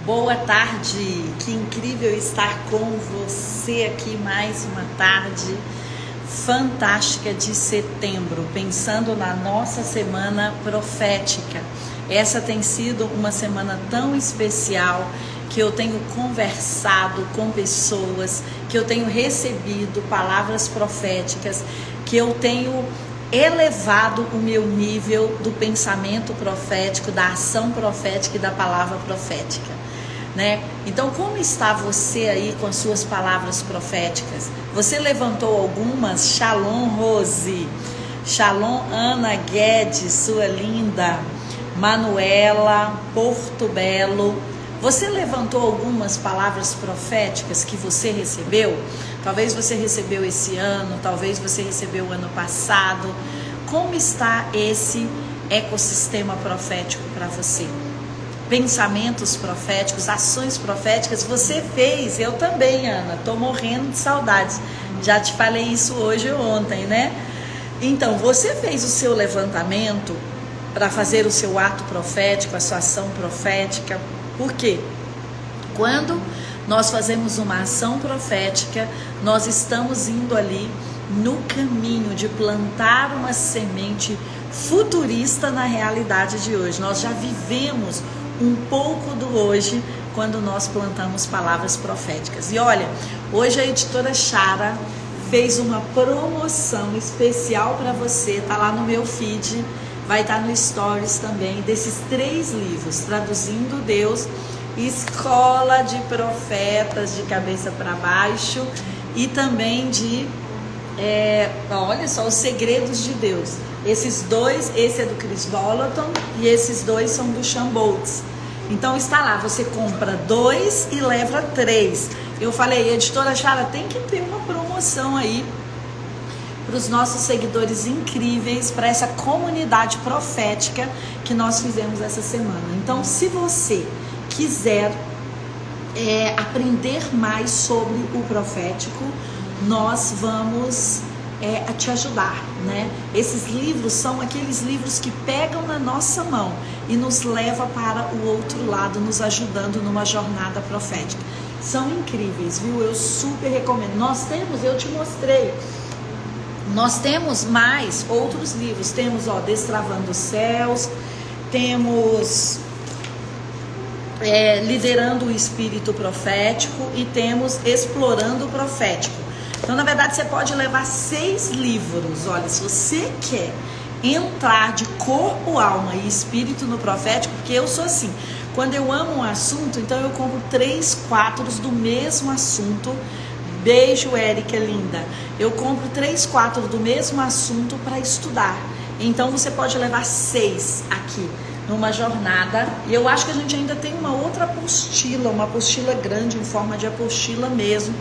Boa tarde, que incrível estar com você aqui mais uma tarde fantástica de setembro, pensando na nossa semana profética. Essa tem sido uma semana tão especial que eu tenho conversado com pessoas, que eu tenho recebido palavras proféticas, que eu tenho elevado o meu nível do pensamento profético, da ação profética e da palavra profética, né? Então, como está você aí com as suas palavras proféticas? Você levantou algumas? Shalom, Rose. Shalom, Ana Guedes, sua linda. Manuela, Porto Belo. Você levantou algumas palavras proféticas que você recebeu? Talvez você recebeu esse ano, talvez você recebeu o ano passado. Como está esse ecossistema profético para você? Pensamentos proféticos, ações proféticas, você fez, eu também, Ana, tô morrendo de saudades. Já te falei isso hoje ou ontem, né? Então, você fez o seu levantamento para fazer o seu ato profético, a sua ação profética. Por quê? Quando nós fazemos uma ação profética, nós estamos indo ali no caminho de plantar uma semente futurista na realidade de hoje. Nós já vivemos um pouco do hoje quando nós plantamos palavras proféticas. E olha, hoje a editora Chara fez uma promoção especial para você, tá lá no meu feed, vai estar no Stories também, desses 3 livros, Traduzindo Deus, Escola de Profetas de Cabeça para Baixo e também de, olha só, Os Segredos de Deus. Esses 2, esse é do Chris Volaton e esses 2 são do Sean Boltz. Então está lá, você compra 2 e leva 3. Eu falei, editora Chara, tem que ter uma promoção aí para os nossos seguidores incríveis, para essa comunidade profética que nós fizemos essa semana. Então, se você quiser aprender mais sobre o profético, nós vamos a te ajudar, né? Esses livros são aqueles livros que pegam na nossa mão e nos leva para o outro lado, nos ajudando numa jornada profética. São incríveis, viu? Eu super recomendo. Nós temos, eu te mostrei, nós temos mais outros livros. Temos, Destravando os Céus, temos Liderando o Espírito Profético e temos Explorando o Profético. Então, na verdade, você pode levar 6 livros. Olha, se você quer entrar de corpo, alma e espírito no profético, porque eu sou assim, quando eu amo um assunto, então eu compro 3, 4 do mesmo assunto. Beijo, Érica, linda. Eu compro 3, 4 do mesmo assunto para estudar. Então, você pode levar 6 aqui numa jornada. E eu acho que a gente ainda tem uma outra apostila, uma apostila grande, em forma de apostila mesmo.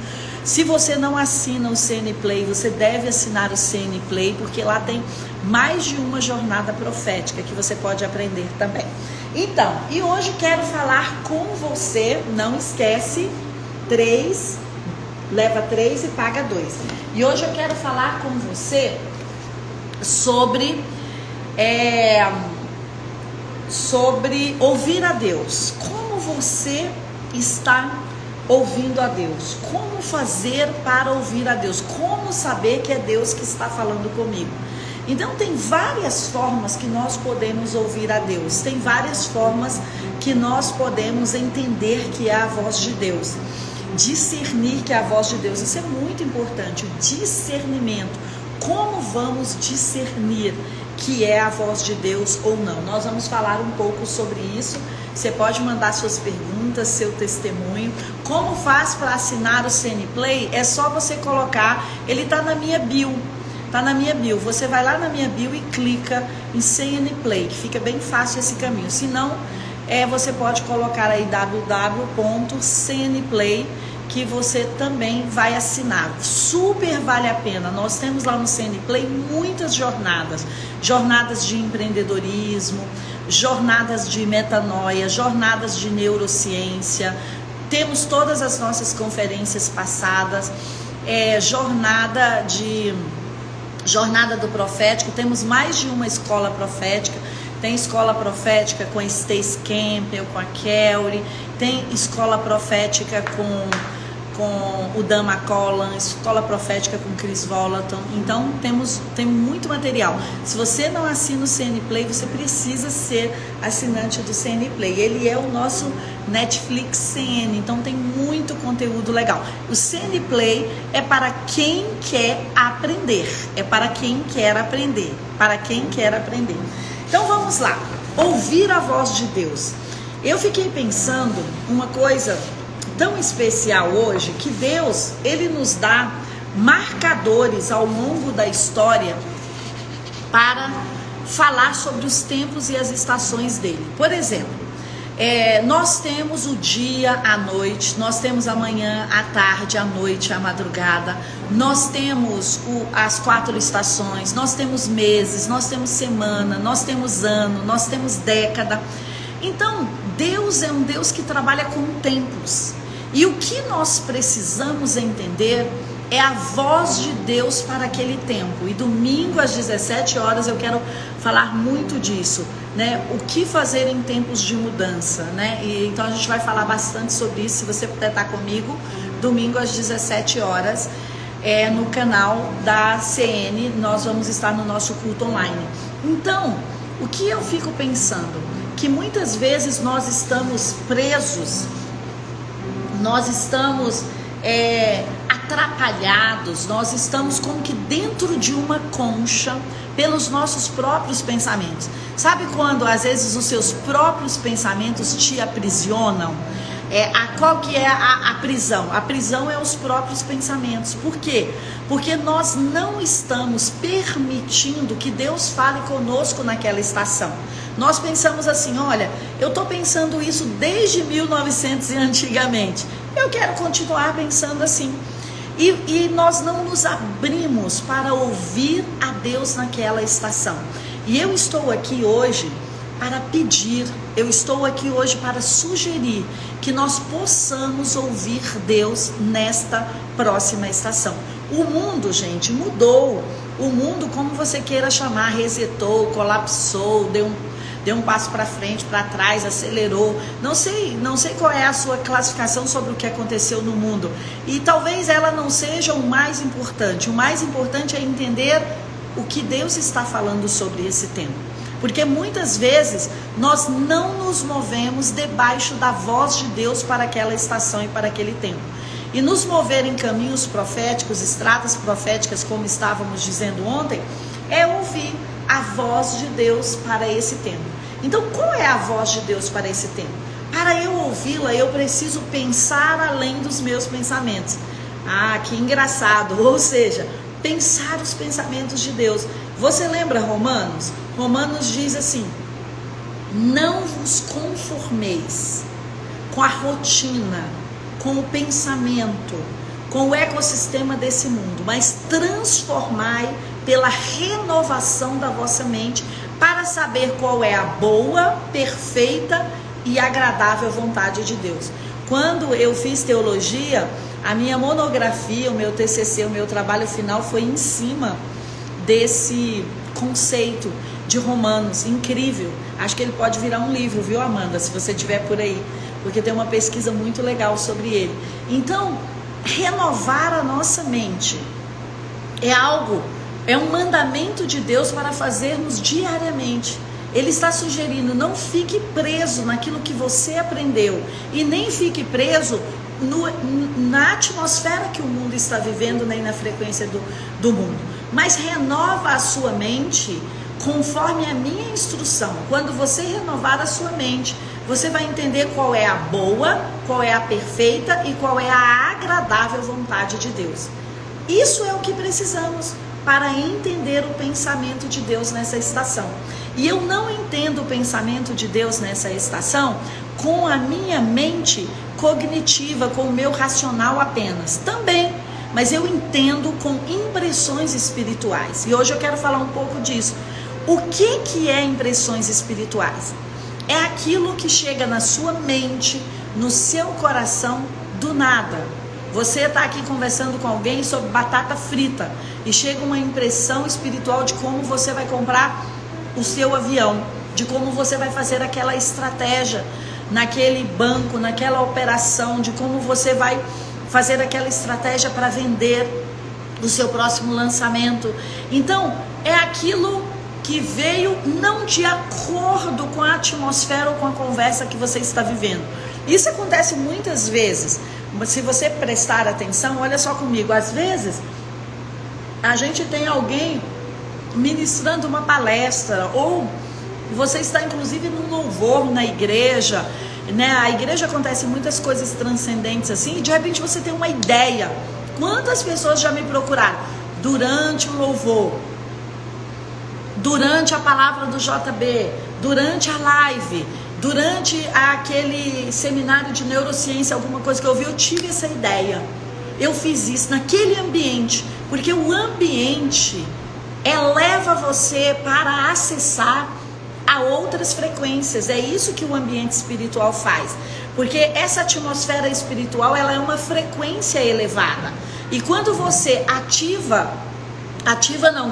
Se você não assina o CN Play, você deve assinar o CN Play, porque lá tem mais de uma jornada profética que você pode aprender também. Então, e hoje quero falar com você, não esquece, 3, leva 3 e paga 2. E hoje eu quero falar com você sobre ouvir a Deus. Como você está ouvindo a Deus? Como fazer para ouvir a Deus? Como saber que é Deus que está falando comigo? Então tem várias formas que nós podemos ouvir a Deus. Tem várias formas que nós podemos entender que é a voz de Deus. Discernir que é a voz de Deus. Isso é muito importante. O discernimento. Como vamos discernir que é a voz de Deus ou não? Nós vamos falar um pouco sobre isso. Você pode mandar suas perguntas, seu testemunho. Como faz para assinar o CN Play? É só você colocar, ele está na minha bio. Está na minha bio. Você vai lá na minha bio e clica em CN Play, que fica bem fácil esse caminho. Se não, você pode colocar aí www.cnplay, que você também vai assinar. Super vale a pena. Nós temos lá no CN Play muitas jornadas. Jornadas de empreendedorismo, jornadas de metanoia, jornadas de neurociência. Temos todas as nossas conferências passadas, jornada do profético. Temos mais de uma escola profética. tem escola profética com a Stacy Campbell, com a Kelly, tem escola profética com o Dan McCollan, escola profética com Chris Volaton. Então tem muito material. Se você não assina o CN Play, você precisa ser assinante do CN Play. Ele é o nosso Netflix CN, então tem muito conteúdo legal. O CN Play é para quem quer aprender, Então vamos lá, ouvir a voz de Deus. Eu fiquei pensando uma coisa tão especial hoje, que Deus, ele nos dá marcadores ao longo da história para falar sobre os tempos e as estações dele. Por exemplo, nós temos o dia, a noite, nós temos a manhã, a tarde, a noite, a madrugada, nós temos as 4 estações, nós temos meses, nós temos semana, nós temos ano, nós temos década. Então, Deus é um Deus que trabalha com tempos. E o que nós precisamos entender é a voz de Deus para aquele tempo. E domingo às 17 horas eu quero falar muito disso, né? O que fazer em tempos de mudança, né? E então a gente vai falar bastante sobre isso. Se você puder estar comigo, domingo às 17 horas, no canal da CN, nós vamos estar no nosso culto online. Então, o que eu fico pensando? Que muitas vezes nós estamos presos, nós estamos atrapalhados, nós estamos como que dentro de uma concha pelos nossos próprios pensamentos. Sabe quando às vezes os seus próprios pensamentos te aprisionam? Qual que é a prisão? A prisão é os próprios pensamentos. Por quê? Porque nós não estamos permitindo que Deus fale conosco naquela estação. Nós pensamos assim, olha, eu estou pensando isso desde 1900 e antigamente. Eu quero continuar pensando assim. E nós não nos abrimos para ouvir a Deus naquela estação. E eu estou aqui hoje para pedir, eu estou aqui hoje para sugerir que nós possamos ouvir Deus nesta próxima estação. O mundo, gente, mudou. O mundo, como você queira chamar, resetou, colapsou, deu um passo para frente, para trás, acelerou. Não sei qual é a sua classificação sobre o que aconteceu no mundo. E talvez ela não seja o mais importante. O mais importante é entender o que Deus está falando sobre esse tema. Porque muitas vezes nós não nos movemos debaixo da voz de Deus para aquela estação e para aquele tempo. E nos mover em caminhos proféticos, estradas proféticas, como estávamos dizendo ontem, é ouvir a voz de Deus para esse tempo. Então, qual é a voz de Deus para esse tempo? Para eu ouvi-la, eu preciso pensar além dos meus pensamentos. Ah, que engraçado! Ou seja, pensar os pensamentos de Deus. Você lembra Romanos? Romanos diz assim: não vos conformeis com a rotina, com o pensamento, com o ecossistema desse mundo, mas transformai pela renovação da vossa mente, para saber qual é a boa, perfeita e agradável vontade de Deus. Quando eu fiz teologia, a minha monografia, o meu TCC, o meu trabalho final foi em cima desse conceito de Romanos. Incrível. Acho que ele pode virar um livro, viu, Amanda, se você tiver por aí, porque tem uma pesquisa muito legal sobre ele. Então, renovar a nossa mente é um mandamento de Deus para fazermos diariamente. Ele está sugerindo, não fique preso naquilo que você aprendeu e nem fique preso na atmosfera que o mundo está vivendo, nem na frequência do mundo, mas renova a sua mente conforme a minha instrução. Quando você renovar a sua mente, você vai entender qual é a boa, qual é a perfeita e qual é a agradável vontade de Deus. Isso é o que precisamos para entender o pensamento de Deus nessa estação. E eu não entendo o pensamento de Deus nessa estação com a minha mente cognitiva, com o meu racional apenas. Também, mas eu entendo com impressões espirituais. E hoje eu quero falar um pouco disso. O que é impressões espirituais? É aquilo que chega na sua mente, no seu coração, do nada. Você está aqui conversando com alguém sobre batata frita e chega uma impressão espiritual de como você vai comprar o seu avião. de como você vai fazer aquela estratégia naquele banco, naquela operação, de como você vai fazer aquela estratégia para vender o seu próximo lançamento. Então, é aquilo que veio não de acordo com a atmosfera ou com a conversa que você está vivendo. Isso acontece muitas vezes. Se você prestar atenção, olha só comigo, às vezes a gente tem alguém ministrando uma palestra, ou você está inclusive num louvor na igreja, né? A igreja acontece muitas coisas transcendentes assim, e de repente você tem uma ideia. Quantas pessoas já me procuraram durante o louvor, durante a palavra do JB, durante a live, durante aquele seminário de neurociência, alguma coisa que eu ouvi, eu tive essa ideia, eu fiz isso naquele ambiente, porque o ambiente eleva você para acessar a outras frequências. É isso que o ambiente espiritual faz, porque essa atmosfera espiritual, ela é uma frequência elevada, e quando você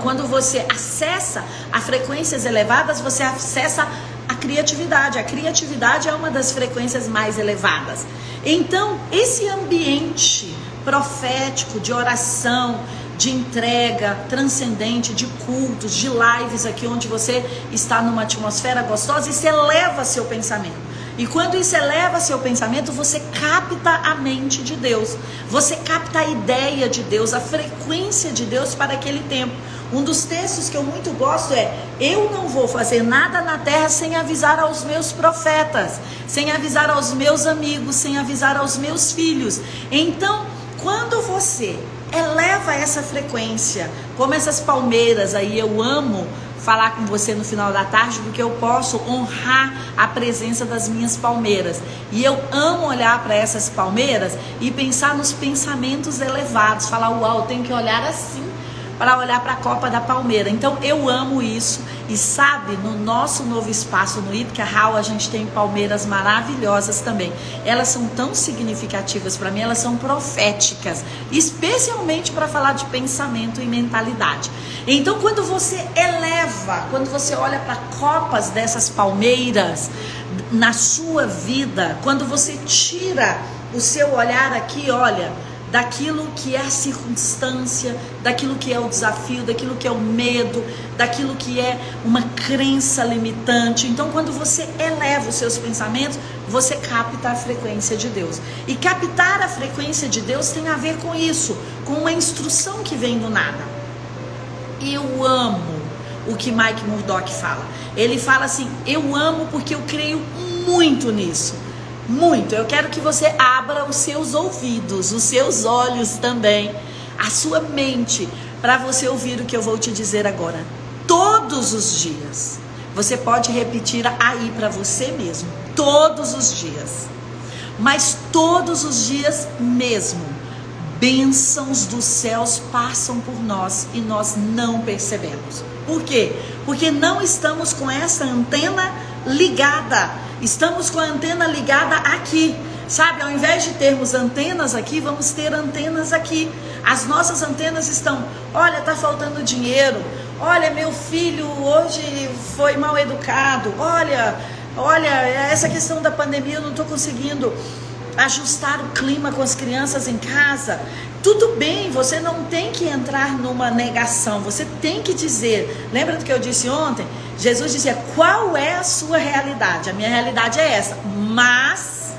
quando você acessa a frequências elevadas, você acessa a criatividade. A criatividade é uma das frequências mais elevadas. Então, esse ambiente profético, de oração, de entrega transcendente, de cultos, de lives aqui onde você está numa atmosfera gostosa, isso eleva seu pensamento. E quando isso eleva seu pensamento, você capta a mente de Deus, você capta a ideia de Deus, a frequência de Deus para aquele tempo. Um dos textos que eu muito gosto é: eu não vou fazer nada na terra sem avisar aos meus profetas, sem avisar aos meus amigos, sem avisar aos meus filhos. Então, quando você eleva essa frequência, como essas palmeiras aí, eu amo falar com você no final da tarde, porque eu posso honrar a presença das minhas palmeiras. E eu amo olhar para essas palmeiras e pensar nos pensamentos elevados, falar: uau, eu tenho que olhar assim para olhar para a copa da palmeira. Então eu amo isso. E sabe, no nosso novo espaço no Ípica Hall, a gente tem palmeiras maravilhosas também. Elas são tão significativas para mim, elas são proféticas, especialmente para falar de pensamento e mentalidade. Então, quando você eleva, quando você olha para copas dessas palmeiras na sua vida, quando você tira o seu olhar aqui, olha, daquilo que é a circunstância, daquilo que é o desafio, daquilo que é o medo, daquilo que é uma crença limitante. Então, quando você eleva os seus pensamentos, você capta a frequência de Deus. E captar a frequência de Deus tem a ver com isso, com uma instrução que vem do nada. Eu amo o que Mike Murdock fala. Ele fala assim: eu amo porque eu creio muito nisso. Muito. Eu quero que você abra os seus ouvidos, os seus olhos também, a sua mente, para você ouvir o que eu vou te dizer agora. Todos os dias. Você pode repetir aí para você mesmo. Todos os dias. Mas todos os dias mesmo. Bênçãos dos céus passam por nós e nós não percebemos. Por quê? Porque não estamos com essa antena ligada. Estamos com a antena ligada aqui, sabe? Ao invés de termos antenas aqui, vamos ter antenas aqui. As nossas antenas estão: olha, tá faltando dinheiro. Olha, meu filho hoje foi mal educado. Olha, essa questão da pandemia, eu não estou conseguindo ajustar o clima com as crianças em casa. Tudo bem, você não tem que entrar numa negação, você tem que dizer. Lembra do que eu disse ontem? Jesus dizia: qual é a sua realidade? A minha realidade é essa, mas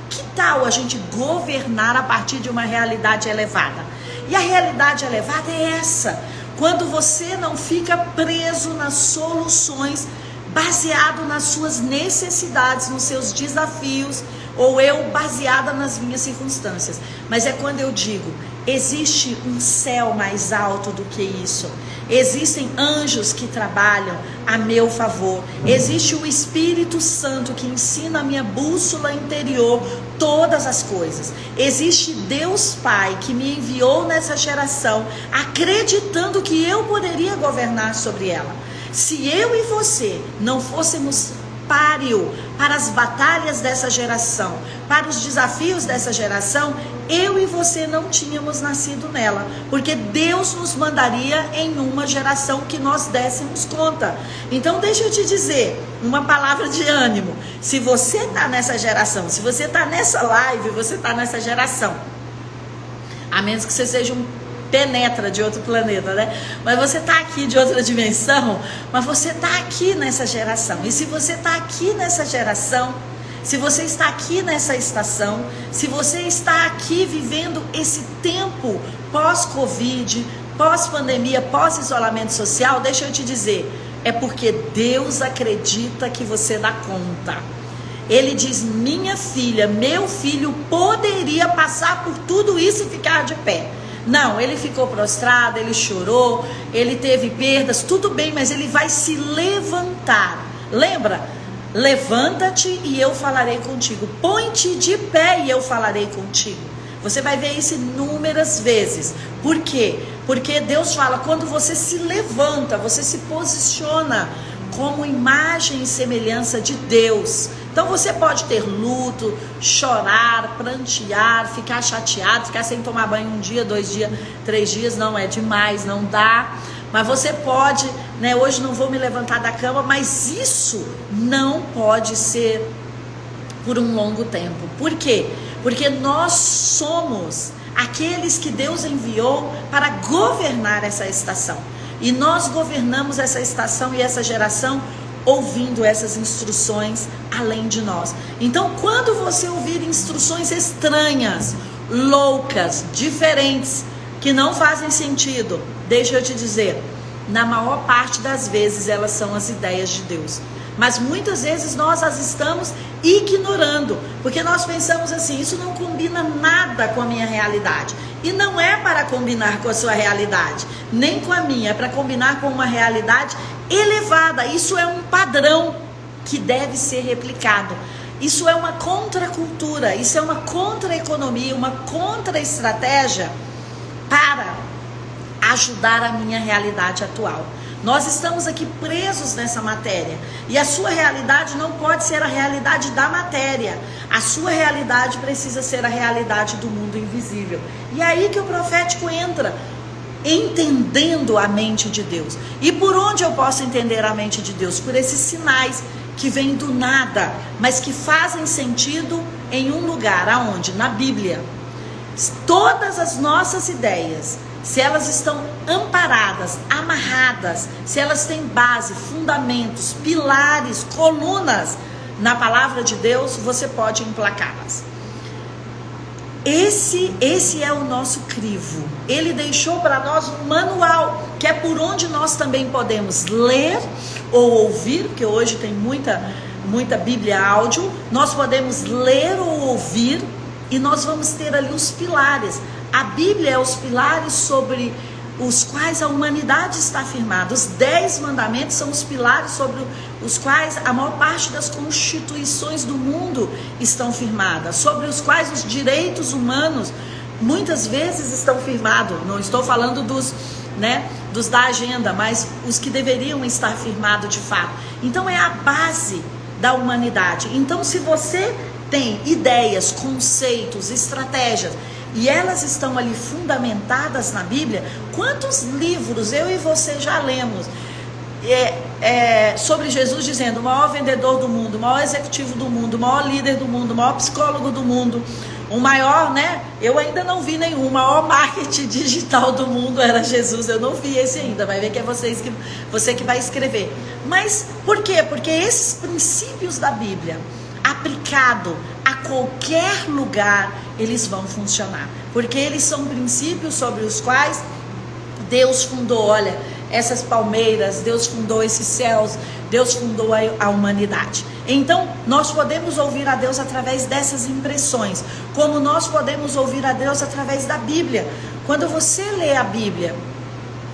que tal a gente governar a partir de uma realidade elevada? E a realidade elevada é essa: quando você não fica preso nas soluções, baseado nas suas necessidades, nos seus desafios, ou eu baseada nas minhas circunstâncias. Mas é quando eu digo: existe um céu mais alto do que isso. Existem anjos que trabalham a meu favor. Existe o Espírito Santo que ensina a minha bússola interior todas as coisas. Existe Deus Pai que me enviou nessa geração, acreditando que eu poderia governar sobre ela. Se eu e você não fôssemos páreo para as batalhas dessa geração, para os desafios dessa geração, eu e você não tínhamos nascido nela, porque Deus nos mandaria em uma geração que nós dessemos conta. Então deixa eu te dizer uma palavra de ânimo: se você está nessa geração, se você está nessa live, você está nessa geração, a menos que você seja um penetra de outro planeta, né? Mas você está aqui de outra dimensão, mas você está aqui nessa geração. E se você está aqui nessa geração, se você está aqui nessa estação, se você está aqui vivendo esse tempo pós-Covid, pós-pandemia, pós-isolamento social, deixa eu te dizer, é porque Deus acredita que você dá conta. Ele diz: minha filha, meu filho poderia passar por tudo isso e ficar de pé. Não, ele ficou prostrado, ele chorou, ele teve perdas, tudo bem, mas ele vai se levantar. Lembra? Levanta-te e eu falarei contigo. Põe-te de pé e eu falarei contigo. Você vai ver isso inúmeras vezes. Por quê? Porque Deus fala, quando você se levanta, você se posiciona como imagem e semelhança de Deus. Então você pode ter luto, chorar, prantear, ficar chateado, ficar sem tomar banho 1 dia, 2 dias, 3 dias, não é demais, não dá. Mas você pode, né, hoje não vou me levantar da cama, mas isso não pode ser por um longo tempo. Por quê? Porque nós somos aqueles que Deus enviou para governar essa estação. E nós governamos essa estação e essa geração ouvindo essas instruções além de nós. Então, quando você ouvir instruções estranhas, loucas, diferentes, que não fazem sentido, deixa eu te dizer, na maior parte das vezes elas são as ideias de Deus. Mas muitas vezes nós as estamos ignorando, porque nós pensamos assim, isso não combina nada com a minha realidade. E não é para combinar com a sua realidade, nem com a minha, é para combinar com uma realidade elevada. Isso é um padrão que deve ser replicado. Isso é uma contracultura, isso é uma contra-economia, uma contra-estratégia para ajudar a minha realidade atual. Nós estamos aqui presos nessa matéria e a sua realidade não pode ser a realidade da matéria. A sua realidade precisa ser a realidade do mundo invisível. E é aí que o profético entra, entendendo a mente de Deus. E por onde eu posso entender a mente de Deus? Por esses sinais que vêm do nada, mas que fazem sentido em um lugar, aonde? Na Bíblia. Todas as nossas ideias, se elas estão amparadas, amarradas, se elas têm base, fundamentos, pilares, colunas na palavra de Deus, você pode emplacá-las. Esse é o nosso crivo. Ele deixou para nós um manual, que é por onde nós também podemos ler ou ouvir, porque hoje tem muita Bíblia áudio. Nós podemos ler ou ouvir e nós vamos ter ali os pilares. A Bíblia é os pilares sobre os quais a humanidade está firmada. Os 10 mandamentos são os pilares sobre os quais a maior parte das constituições do mundo estão firmadas, sobre os quais os direitos humanos muitas vezes estão firmados. Não estou falando dos da agenda, mas os que deveriam estar firmados de fato. Então é a base da humanidade. Então, se você tem ideias, conceitos, estratégias, e elas estão ali fundamentadas na Bíblia, quantos livros eu e você já lemos sobre Jesus dizendo, o maior vendedor do mundo, o maior executivo do mundo, o maior líder do mundo, o maior psicólogo do mundo, o maior, eu ainda não vi nenhum, o maior marketing digital do mundo era Jesus, eu não vi esse ainda, vai ver que é você que vai escrever. Mas por quê? Porque esses princípios da Bíblia, aplicado a qualquer lugar, eles vão funcionar, porque eles são princípios sobre os quais Deus fundou, olha, essas palmeiras, Deus fundou esses céus, Deus fundou a humanidade. Então, nós podemos ouvir a Deus através dessas impressões, como nós podemos ouvir a Deus através da Bíblia. Quando você lê a Bíblia,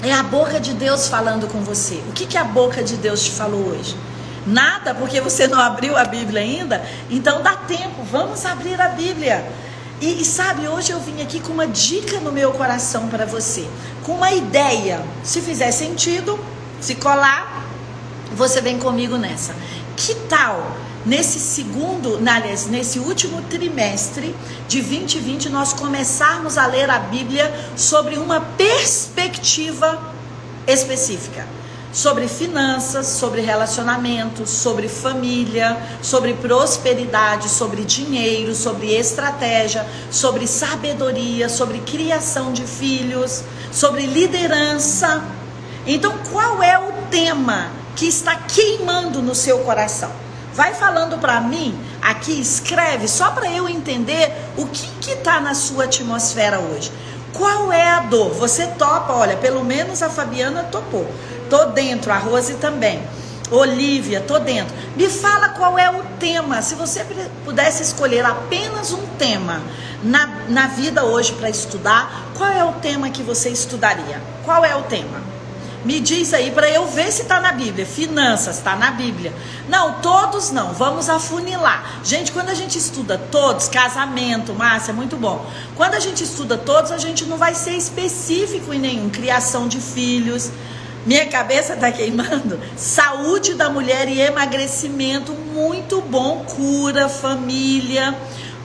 é a boca de Deus falando com você. O que a boca de Deus te falou hoje? Nada, porque você não abriu a Bíblia ainda? Então dá tempo, vamos abrir a Bíblia. E sabe, hoje eu vim aqui com uma dica no meu coração para você, com uma ideia. Se fizer sentido, se colar, você vem comigo nessa. que tal nesse último trimestre de 2020 nós começarmos a ler a Bíblia sobre uma perspectiva específica? Sobre finanças, sobre relacionamentos, sobre família, sobre prosperidade, sobre dinheiro, sobre estratégia, sobre sabedoria, sobre criação de filhos, sobre liderança. Então, qual é o tema que está queimando no seu coração? Vai falando para mim, aqui escreve, só para eu entender o que está na sua atmosfera hoje. Qual é a dor? Você topa? Olha, pelo menos a Fabiana topou. Tô dentro, a Rose também. Olívia, tô dentro. Me fala qual é o tema. Se você pudesse escolher apenas um tema na vida hoje para estudar, qual é o tema que você estudaria? Qual é o tema? Me diz aí para eu ver se está na Bíblia. Finanças, está na Bíblia. Não, todos não. Vamos afunilar. Gente, quando a gente estuda todos, casamento, Márcia, é muito bom. Quando a gente estuda todos, a gente não vai ser específico em nenhum. Criação de filhos. Minha cabeça está queimando. Saúde da mulher e emagrecimento, muito bom. Cura, família,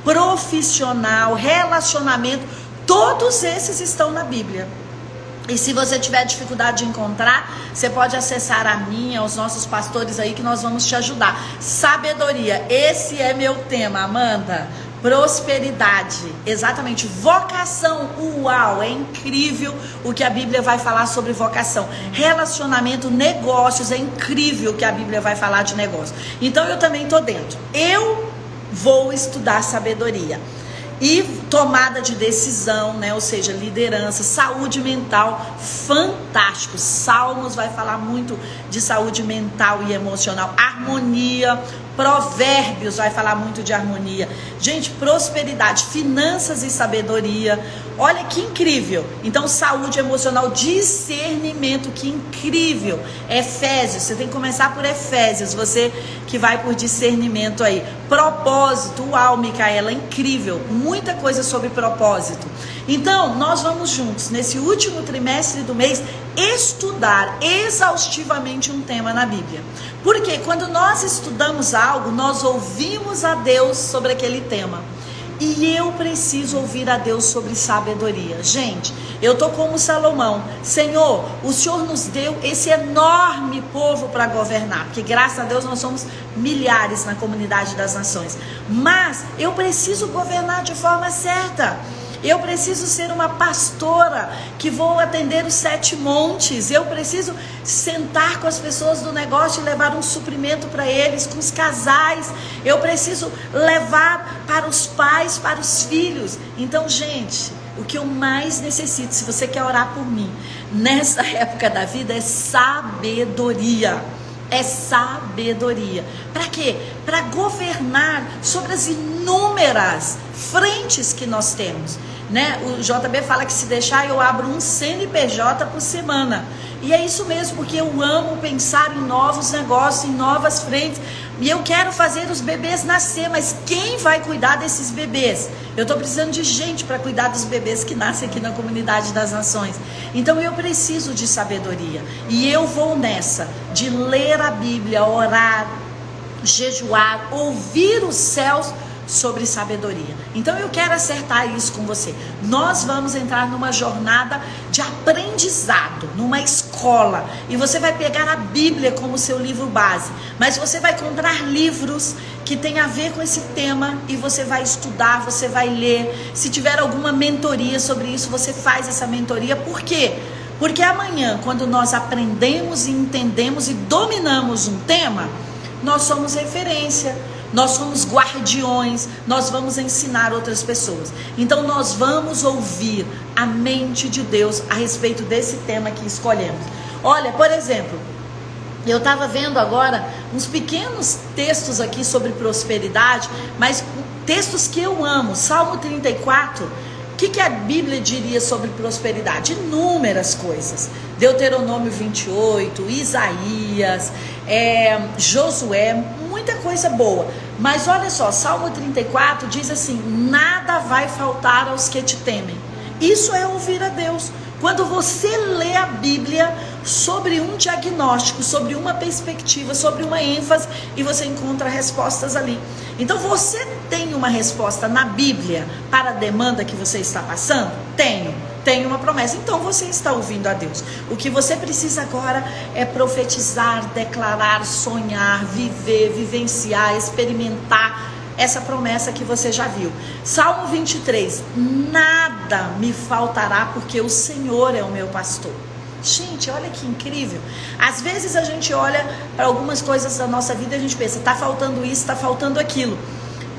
profissional, relacionamento. Todos esses estão na Bíblia. E se você tiver dificuldade de encontrar, você pode acessar a minha, os nossos pastores aí, que nós vamos te ajudar. Sabedoria, esse é meu tema, Amanda. Prosperidade, exatamente. Vocação, uau, é incrível o que a Bíblia vai falar sobre vocação. Relacionamento, negócios, é incrível o que a Bíblia vai falar de negócio. Então eu também estou dentro. Eu vou estudar sabedoria. E tomada de decisão, né? Ou seja, liderança, saúde mental, fantástico. Salmos vai falar muito de saúde mental e emocional. Harmonia, Provérbios vai falar muito de harmonia. Gente, prosperidade, finanças e sabedoria. Olha que incrível. Então, saúde emocional, discernimento, que incrível. Efésios, você tem que começar por Efésios, você que vai por discernimento aí. Propósito, uau, Micaela, incrível. Muita coisa sobre propósito. Então, nós vamos juntos, nesse último trimestre do mês, estudar exaustivamente um tema na Bíblia. Porque quando nós estudamos algo, nós ouvimos a Deus sobre aquele tema. E eu preciso ouvir a Deus sobre sabedoria. Gente, eu tô como Salomão. Senhor, o Senhor nos deu esse enorme povo para governar. Porque graças a Deus nós somos milhares na comunidade das nações. Mas eu preciso governar de forma certa. Eu preciso ser uma pastora que vou atender os 7 montes. Eu preciso sentar com as pessoas do negócio e levar um suprimento para eles, com os casais. Eu preciso levar para os pais, para os filhos. Então, gente, o que eu mais necessito, se você quer orar por mim, nessa época da vida, é sabedoria. É sabedoria. Para quê? Para governar sobre as inúmeras frentes que nós temos. Né? O JB fala que se deixar eu abro um CNPJ por semana. E é isso mesmo, porque eu amo pensar em novos negócios, em novas frentes. E eu quero fazer os bebês nascer, mas quem vai cuidar desses bebês? Eu estou precisando de gente para cuidar dos bebês que nascem aqui na comunidade das nações. Então eu preciso de sabedoria. E eu vou nessa, de ler a Bíblia, orar, jejuar, ouvir os céus sobre sabedoria. Então eu quero acertar isso com você. Nós vamos entrar numa jornada de aprendizado, numa escola, e você vai pegar a Bíblia como seu livro base, mas você vai comprar livros que tem a ver com esse tema e você vai estudar, você vai ler. Se tiver alguma mentoria sobre isso, você faz essa mentoria. Por quê? Porque amanhã, quando nós aprendemos e entendemos e dominamos um tema, nós somos referência. Nós somos guardiões, nós vamos ensinar outras pessoas. Então nós vamos ouvir a mente de Deus a respeito desse tema que escolhemos. Olha, por exemplo, eu estava vendo agora uns pequenos textos aqui sobre prosperidade, mas textos que eu amo. Salmo 34, o que a Bíblia diria sobre prosperidade? Inúmeras coisas. Deuteronômio 28, Isaías, Josué, muita coisa boa. Mas olha só, Salmo 34 diz assim: nada vai faltar aos que te temem. Isso é ouvir a Deus. Quando você lê a Bíblia sobre um diagnóstico, sobre uma perspectiva, sobre uma ênfase, e você encontra respostas ali. Então você tem uma resposta na Bíblia para a demanda que você está passando? Tenho uma promessa. Então você está ouvindo a Deus. O que você precisa agora é profetizar, declarar, sonhar, viver, vivenciar, experimentar essa promessa que você já viu. Salmo 23, nada me faltará porque o Senhor é o meu pastor. Gente, olha que incrível. Às vezes a gente olha para algumas coisas da nossa vida e a gente pensa, está faltando isso, está faltando aquilo.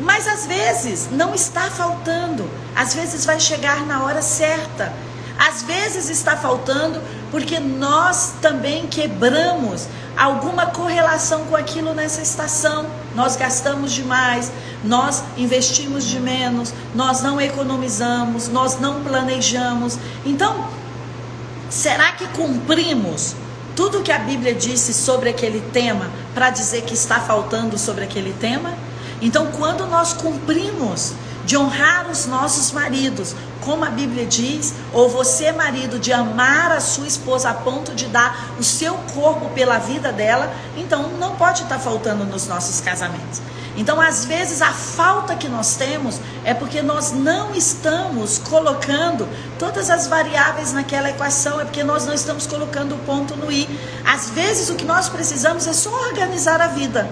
Mas às vezes não está faltando. Às vezes vai chegar na hora certa. Às vezes está faltando porque nós também quebramos alguma correlação com aquilo nessa estação. Nós gastamos demais, nós investimos de menos, nós não economizamos, nós não planejamos. Então, será que cumprimos tudo que a Bíblia disse sobre aquele tema para dizer que está faltando sobre aquele tema? Então, quando nós cumprimos de honrar os nossos maridos, como a Bíblia diz, ou você, marido, de amar a sua esposa a ponto de dar o seu corpo pela vida dela, então não pode estar faltando nos nossos casamentos. Então, às vezes, a falta que nós temos é porque nós não estamos colocando todas as variáveis naquela equação, é porque nós não estamos colocando o ponto no i. Às vezes, o que nós precisamos é só organizar a vida.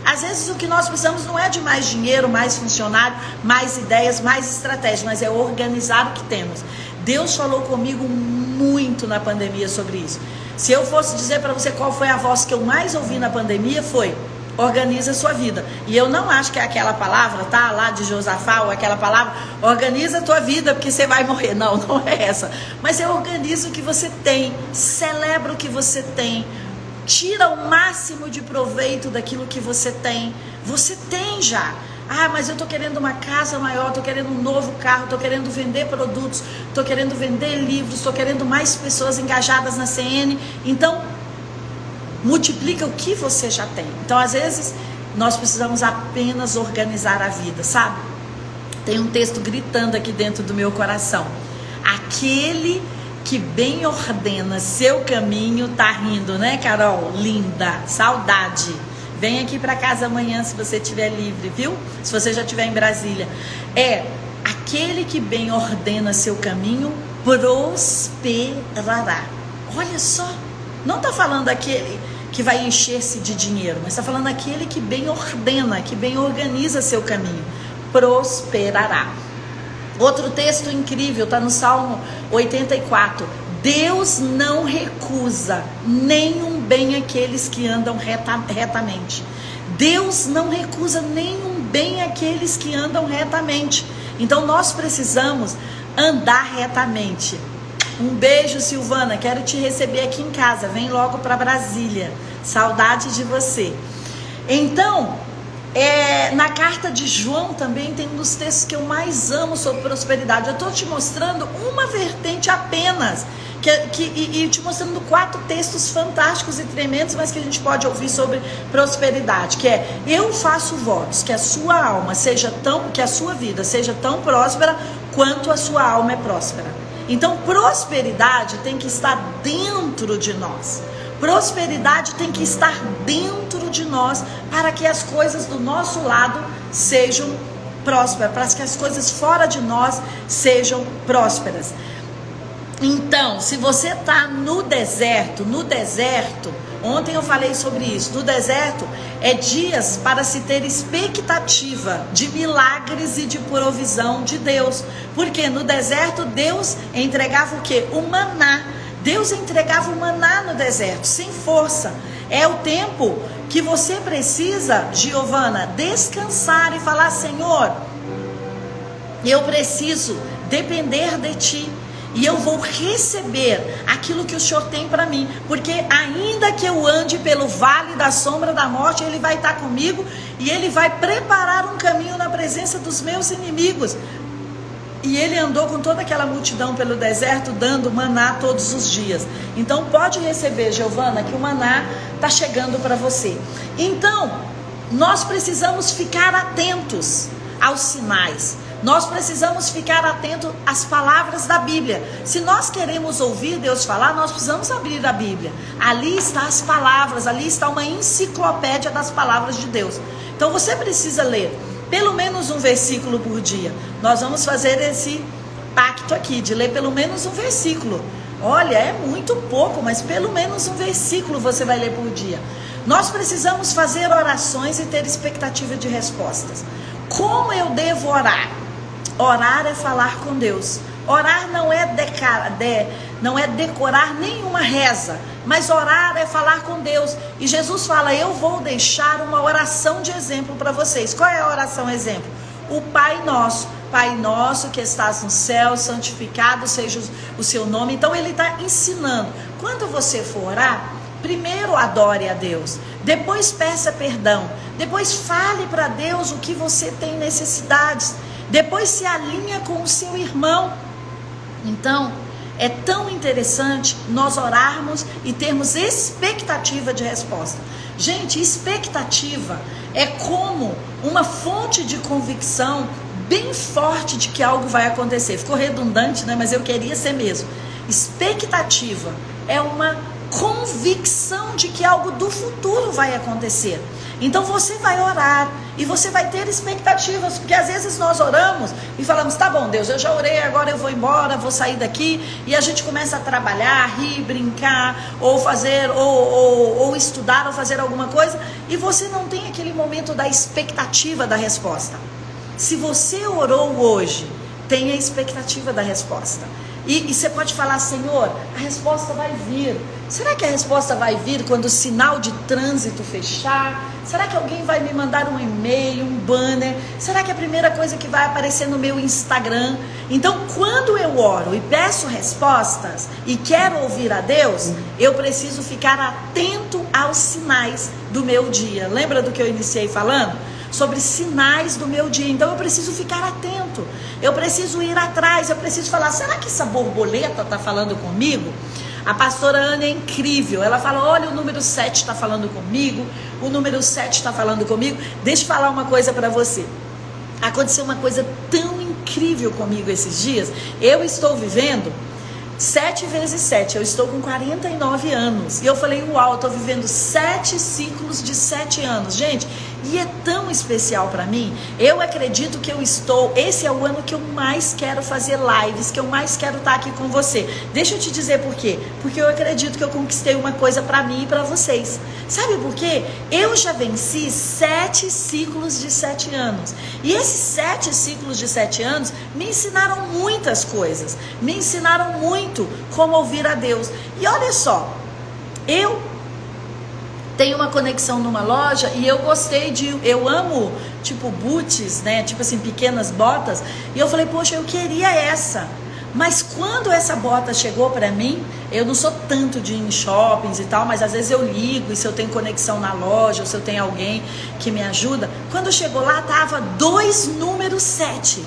Às vezes o que nós precisamos não é de mais dinheiro, mais funcionário, mais ideias, mais estratégia, mas é organizar o que temos. Deus falou comigo muito na pandemia sobre isso. Se eu fosse dizer para você qual foi a voz que eu mais ouvi na pandemia, foi: organiza a sua vida. E eu não acho que é aquela palavra, tá? Lá de Josafá, ou aquela palavra, organiza a tua vida porque você vai morrer. Não, não é essa. Mas é organiza o que você tem, celebra o que você tem. Tira o máximo de proveito daquilo que você tem. Você tem já. Ah, mas eu estou querendo uma casa maior, estou querendo um novo carro, estou querendo vender produtos, estou querendo vender livros, estou querendo mais pessoas engajadas na CN. Então, multiplica o que você já tem. Então, às vezes, nós precisamos apenas organizar a vida, sabe? Tem um texto gritando aqui dentro do meu coração. Aquele que bem ordena seu caminho, tá rindo, né, Carol? Linda, saudade. Vem aqui para casa amanhã se você estiver livre, viu? Se você já estiver em Brasília. Aquele que bem ordena seu caminho, prosperará. Olha só, não tá falando aquele que vai encher-se de dinheiro, mas tá falando aquele que bem ordena, que bem organiza seu caminho, prosperará. Outro texto incrível, está no Salmo 84. Deus não recusa nenhum bem àqueles que andam retamente. Deus não recusa nenhum bem àqueles que andam retamente. Então nós precisamos andar retamente. Um beijo, Silvana, quero te receber aqui em casa. Vem logo para Brasília. Saudade de você. Então, na carta de João também tem um dos textos que eu mais amo sobre prosperidade. Eu estou te mostrando uma vertente apenas, e te mostrando 4 textos fantásticos e tremendos, mas que a gente pode ouvir sobre prosperidade, que é: eu faço votos que a sua alma que a sua vida seja tão próspera quanto a sua alma é próspera. Então, prosperidade tem que estar dentro de nós. Prosperidade tem que estar dentro de nós para que as coisas do nosso lado sejam prósperas, para que as coisas fora de nós sejam prósperas. Então, se você está no deserto, ontem eu falei sobre isso, no deserto é dias para se ter expectativa de milagres e de provisão de Deus, porque no deserto Deus entregava o quê? O maná. Deus entregava o maná no deserto, sem força. É o tempo que você precisa, Giovana, descansar e falar: Senhor, eu preciso depender de Ti. E eu vou receber aquilo que o Senhor tem para mim. Porque ainda que eu ande pelo vale da sombra da morte, Ele vai estar comigo. E Ele vai preparar um caminho na presença dos meus inimigos. E ele andou com toda aquela multidão pelo deserto, dando maná todos os dias. Então pode receber, Giovana, que o maná está chegando para você. Então, nós precisamos ficar atentos aos sinais. Nós precisamos ficar atento às palavras da Bíblia. Se nós queremos ouvir Deus falar, nós precisamos abrir a Bíblia. Ali estão as palavras, ali está uma enciclopédia das palavras de Deus. Então você precisa ler pelo menos um versículo por dia. Nós vamos fazer esse pacto aqui, de ler pelo menos um versículo. Olha, é muito pouco, mas pelo menos um versículo você vai ler por dia. Nós precisamos fazer orações e ter expectativa de respostas. Como eu devo orar? Orar é falar com Deus. Orar não é decorar nenhuma reza, mas orar é falar com Deus. E Jesus fala, eu vou deixar uma oração de exemplo para vocês. Qual é a oração exemplo? O Pai Nosso. Pai nosso que estás no céu, santificado seja o seu nome. Então ele está ensinando. Quando você for orar, primeiro adore a Deus, depois peça perdão, depois fale para Deus o que você tem necessidades, depois se alinha com o seu irmão. Então, é tão interessante nós orarmos e termos expectativa de resposta. Gente, expectativa é como uma fonte de convicção bem forte de que algo vai acontecer. Ficou redundante, né? Mas eu queria ser mesmo. Expectativa é uma convicção de que algo do futuro vai acontecer. Então você vai orar e você vai ter expectativas, porque às vezes nós oramos e falamos, tá bom Deus, eu já orei, agora eu vou embora, vou sair daqui, e a gente começa a trabalhar, rir, brincar, ou fazer, ou estudar, ou fazer alguma coisa, e você não tem aquele momento da expectativa da resposta. Se você orou hoje, tenha a expectativa da resposta. E você pode falar, Senhor, a resposta vai vir. Será que a resposta vai vir quando o sinal de trânsito fechar? Será que alguém vai me mandar um e-mail, um banner? Será que é a primeira coisa que vai aparecer no meu Instagram? Então, quando eu oro e peço respostas e quero ouvir a Deus, eu preciso ficar atento aos sinais do meu dia. Lembra do que eu iniciei falando? Sobre sinais do meu dia. Então eu preciso ficar atento, eu preciso ir atrás, eu preciso falar, será que essa borboleta está falando comigo? A pastora Ana é incrível, ela fala, olha, o número 7 está falando comigo, o número 7 está falando comigo. Deixa eu falar uma coisa para você. Aconteceu uma coisa tão incrível comigo esses dias. Eu estou vivendo 7 vezes 7, eu estou com 49 anos. E eu falei, uau, eu estou vivendo 7 ciclos de 7 anos. Gente, e é tão especial para mim. Eu acredito que esse é o ano que eu mais quero fazer lives, que eu mais quero estar aqui com você. Deixa eu te dizer por quê. Porque eu acredito que eu conquistei uma coisa para mim e para vocês. Sabe por quê? Eu já venci 7 ciclos de 7 anos. E esses 7 ciclos de 7 anos me ensinaram muitas coisas. Me ensinaram muito como ouvir a Deus. E olha só, eu tenho uma conexão numa loja e eu amo tipo boots, né, tipo assim, pequenas botas, e eu falei, poxa, eu queria essa, mas quando essa bota chegou pra mim, eu não sou tanto de ir em shoppings e tal, mas às vezes eu ligo, e se eu tenho conexão na loja, ou se eu tenho alguém que me ajuda, quando chegou lá, tava 2 número 7,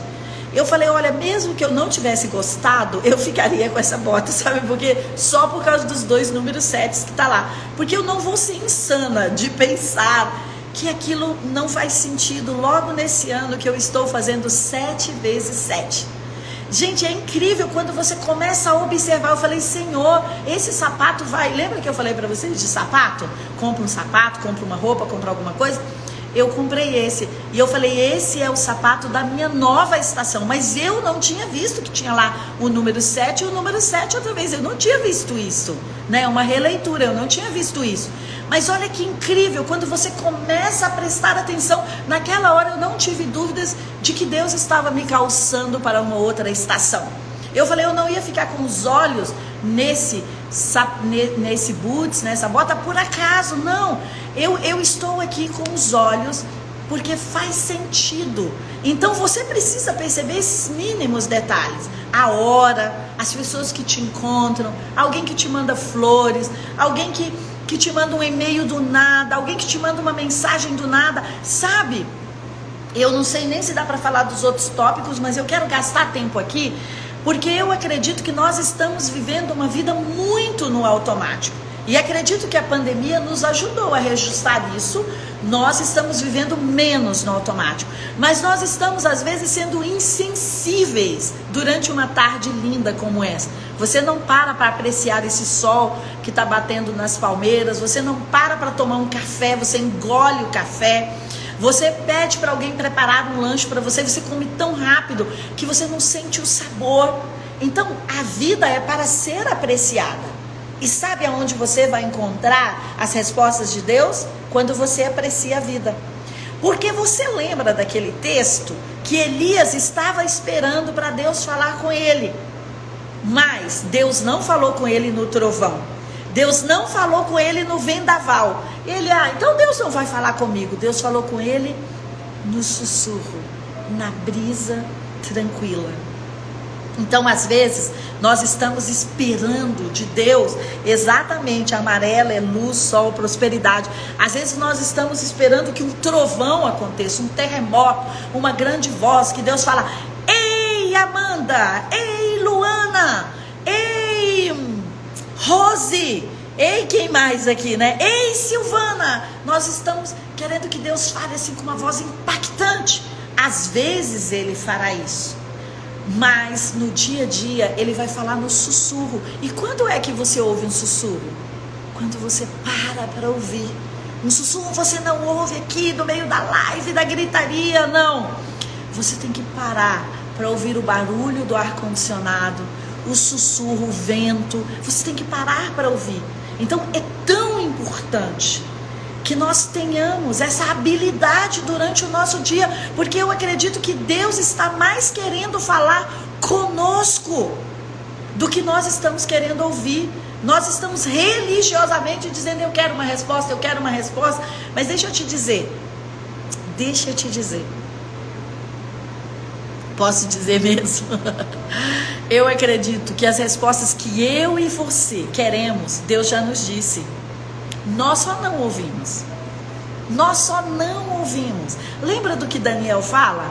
eu falei, olha, mesmo que eu não tivesse gostado, eu ficaria com essa bota, sabe? Porque só por causa dos 2 números 7 que tá lá. Porque eu não vou ser insana de pensar que aquilo não faz sentido logo nesse ano que eu estou fazendo 7 vezes 7. Gente, é incrível quando você começa a observar. Eu falei, Senhor, esse sapato vai... Lembra que eu falei pra vocês de sapato? Compra um sapato, compra uma roupa, compra alguma coisa... Eu comprei esse, e eu falei, esse é o sapato da minha nova estação, mas eu não tinha visto que tinha lá o número 7 e o número 7 outra vez, eu não tinha visto isso, né, uma releitura, eu não tinha visto isso, mas olha que incrível, quando você começa a prestar atenção, naquela hora eu não tive dúvidas de que Deus estava me calçando para uma outra estação. Eu falei, eu não ia ficar com os olhos nesse boots, nessa bota por acaso, não. Eu estou aqui com os olhos porque faz sentido. Então você precisa perceber esses mínimos detalhes. A hora, as pessoas que te encontram, alguém que te manda flores, alguém que te manda um e-mail do nada, alguém que te manda uma mensagem do nada, sabe? Eu não sei nem se dá para falar dos outros tópicos, mas eu quero gastar tempo aqui, porque eu acredito que nós estamos vivendo uma vida muito no automático. E acredito que a pandemia nos ajudou a reajustar isso, nós estamos vivendo menos no automático, mas nós estamos às vezes sendo insensíveis durante uma tarde linda como essa. Você não para apreciar esse sol que está batendo nas palmeiras, você não para tomar um café, você engole o café, você pede para alguém preparar um lanche para você, você come tão rápido que você não sente o sabor. Então a vida é para ser apreciada. E sabe aonde você vai encontrar as respostas de Deus? Quando você aprecia a vida. Porque você lembra daquele texto que Elias estava esperando para Deus falar com ele. Mas Deus não falou com ele no trovão. Deus não falou com ele no vendaval. Ele, então Deus não vai falar comigo. Deus falou com ele no sussurro, na brisa tranquila. Então, às vezes, nós estamos esperando de Deus exatamente amarela é luz, sol, prosperidade. Às vezes nós estamos esperando que um trovão aconteça, um terremoto, uma grande voz, que Deus fala: ei, Amanda, ei, Luana, ei, Rose, ei, quem mais aqui, né? Ei, Silvana. Nós estamos querendo que Deus fale assim com uma voz impactante. Às vezes Ele fará isso. Mas no dia a dia Ele vai falar no sussurro. E quando é que você ouve um sussurro? Quando você para ouvir. Um sussurro você não ouve aqui no meio da live, da gritaria, não. Você tem que parar para ouvir o barulho do ar-condicionado, o sussurro, o vento. Você tem que parar para ouvir. Então é tão importante que nós tenhamos essa habilidade durante o nosso dia, porque eu acredito que Deus está mais querendo falar conosco do que nós estamos querendo ouvir. Nós estamos religiosamente dizendo: eu quero uma resposta, eu quero uma resposta. Mas deixa eu te dizer, posso dizer mesmo? Eu acredito que as respostas que eu e você queremos, Deus já nos disse. Nós só não ouvimos. Lembra do que Daniel fala?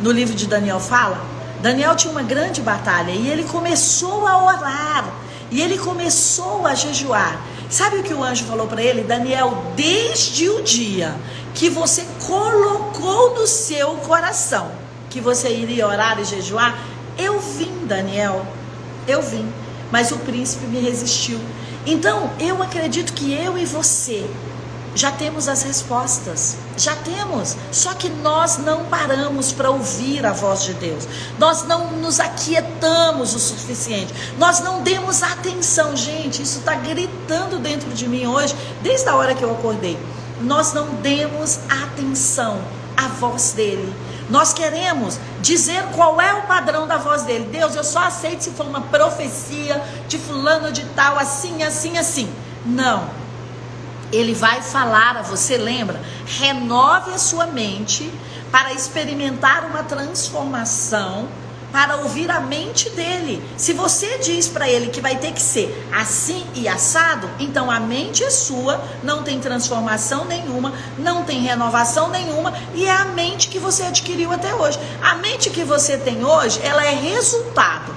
No livro de Daniel fala? Daniel tinha uma grande batalha e ele começou a orar. E ele começou a jejuar. Sabe o que o anjo falou para ele? Daniel, desde o dia que você colocou no seu coração que você iria orar e jejuar, eu vim, Daniel. Eu vim. Mas o príncipe me resistiu. Então, eu acredito que eu e você já temos as respostas. Já temos. Só que nós não paramos para ouvir a voz de Deus. Nós não nos aquietamos o suficiente. Nós não demos atenção. Gente, isso está gritando dentro de mim hoje, desde a hora que eu acordei. Nós não demos atenção à voz dele. Nós queremos dizer qual é o padrão da voz dele. Deus, eu só aceito se for uma profecia de fulano de tal, assim, assim, assim. Não. Ele vai falar a você, lembra? Renove a sua mente para experimentar uma transformação, para ouvir a mente dele. Se você diz para ele que vai ter que ser assim e assado, então a mente é sua, não tem transformação nenhuma, não tem renovação nenhuma, e é a mente que você adquiriu até hoje. A mente que você tem hoje, ela é resultado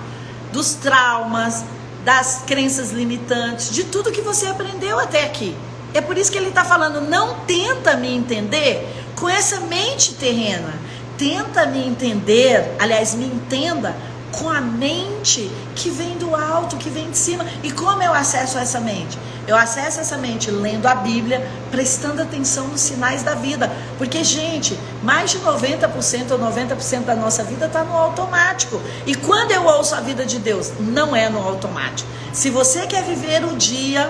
dos traumas, das crenças limitantes, de tudo que você aprendeu até aqui. É por isso que ele está falando: não tenta me entender com essa mente terrena. Tenta me entender, aliás, me entenda com a mente que vem do alto, que vem de cima. E como eu acesso essa mente? Eu acesso essa mente lendo a Bíblia, prestando atenção nos sinais da vida. Porque, gente, mais de 90% ou 90% da nossa vida está no automático. E quando eu ouço a vida de Deus, não é no automático. Se você quer viver o dia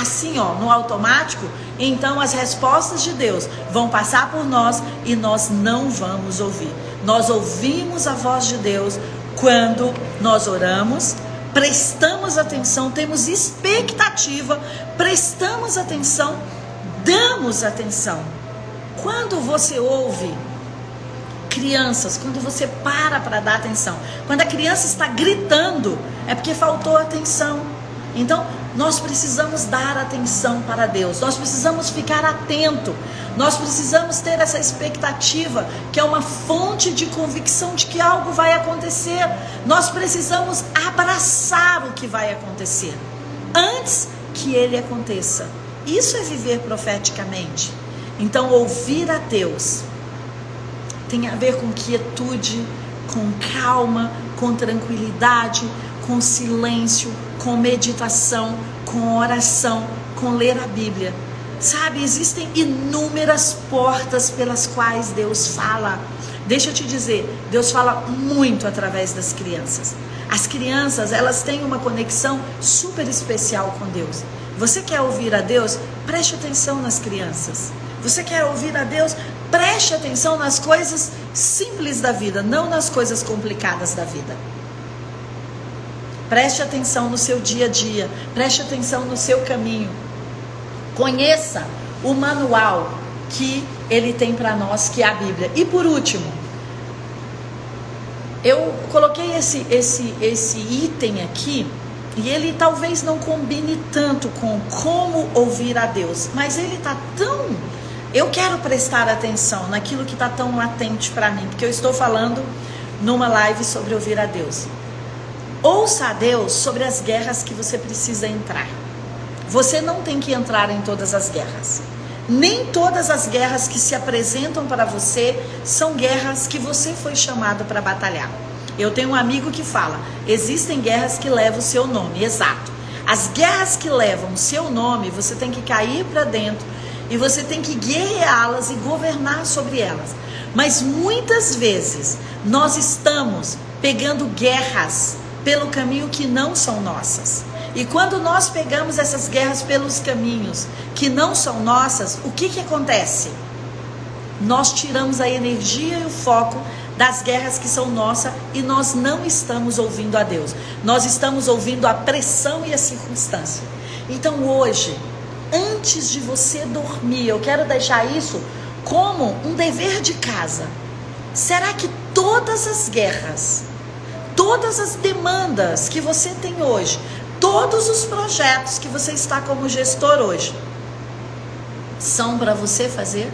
assim, no automático, então as respostas de Deus vão passar por nós e nós não vamos ouvir. Nós ouvimos a voz de Deus quando nós oramos, prestamos atenção, temos expectativa, prestamos atenção, damos atenção. Quando você ouve crianças, quando você para dar atenção, quando a criança está gritando, é porque faltou atenção. Então, nós precisamos dar atenção para Deus, nós precisamos ficar atento, nós precisamos ter essa expectativa, que é uma fonte de convicção de que algo vai acontecer. Nós precisamos abraçar o que vai acontecer, antes que ele aconteça. Isso é viver profeticamente. Então, ouvir a Deus tem a ver com quietude, com calma, com tranquilidade, com silêncio, com meditação, com oração, com ler a Bíblia. Sabe, existem inúmeras portas pelas quais Deus fala. Deixa eu te dizer, Deus fala muito através das crianças. As crianças, elas têm uma conexão super especial com Deus. Você quer ouvir a Deus? Preste atenção nas crianças. Você quer ouvir a Deus? Preste atenção nas coisas simples da vida, não nas coisas complicadas da vida. Preste atenção no seu dia a dia, preste atenção no seu caminho. Conheça o manual que ele tem para nós, que é a Bíblia. E por último, eu coloquei esse item aqui, e ele talvez não combine tanto com como ouvir a Deus, mas ele está tão... Eu quero prestar atenção naquilo que está tão latente para mim, porque eu estou falando numa live sobre ouvir a Deus. Ouça a Deus sobre as guerras que você precisa entrar. Você não tem que entrar em todas as guerras. Nem todas as guerras que se apresentam para você são guerras que você foi chamado para batalhar. Eu tenho um amigo que fala, existem guerras que levam o seu nome, exato. As guerras que levam o seu nome, você tem que cair para dentro e você tem que guerreá-las e governar sobre elas. Mas muitas vezes nós estamos pegando guerras pelo caminho que não são nossas. E quando nós pegamos essas guerras pelos caminhos que não são nossas, o que acontece? Nós tiramos a energia e o foco das guerras que são nossas e nós não estamos ouvindo a Deus. Nós estamos ouvindo a pressão e a circunstância. Então hoje, antes de você dormir, eu quero deixar isso como um dever de casa. Será que todas as guerras, todas as demandas que você tem hoje, todos os projetos que você está como gestor hoje, são para você fazer?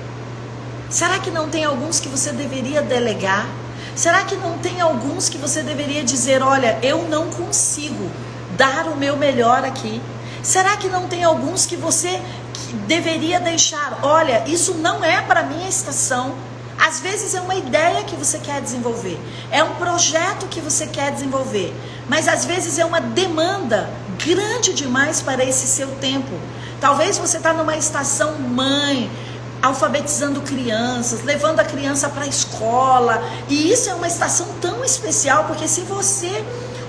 Será que não tem alguns que você deveria delegar? Será que não tem alguns que você deveria dizer, olha, eu não consigo dar o meu melhor aqui? Será que não tem alguns que você deveria deixar, olha, isso não é para minha estação? Às vezes é uma ideia que você quer desenvolver, é um projeto que você quer desenvolver, mas às vezes é uma demanda grande demais para esse seu tempo. Talvez você está numa estação mãe, alfabetizando crianças, levando a criança para a escola, e isso é uma estação tão especial, porque se você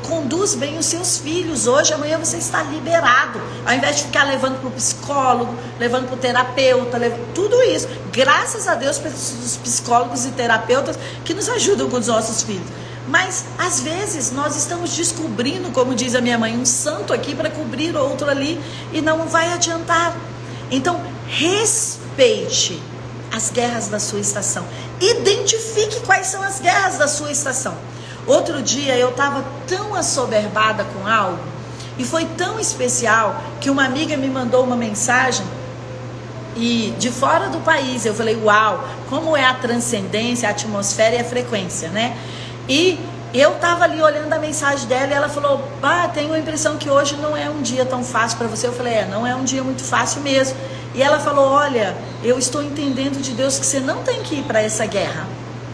conduz bem os seus filhos hoje, amanhã você está liberado, ao invés de ficar levando para o psicólogo, levando para o terapeuta, tudo isso, graças a Deus pelos psicólogos e terapeutas que nos ajudam com os nossos filhos. Mas às vezes nós estamos descobrindo, como diz a minha mãe, um santo aqui para cobrir outro ali, e não vai adiantar. Então respeite as guerras da sua estação, identifique quais são as guerras da sua estação. Outro dia eu estava tão assoberbada com algo, e foi tão especial, que uma amiga me mandou uma mensagem, e de fora do país, eu falei, uau, como é a transcendência, a atmosfera e a frequência, né? E eu estava ali olhando a mensagem dela, e ela falou, tenho a impressão que hoje não é um dia tão fácil para você. Eu falei, não é um dia muito fácil mesmo. E ela falou, olha, eu estou entendendo de Deus que você não tem que ir para essa guerra.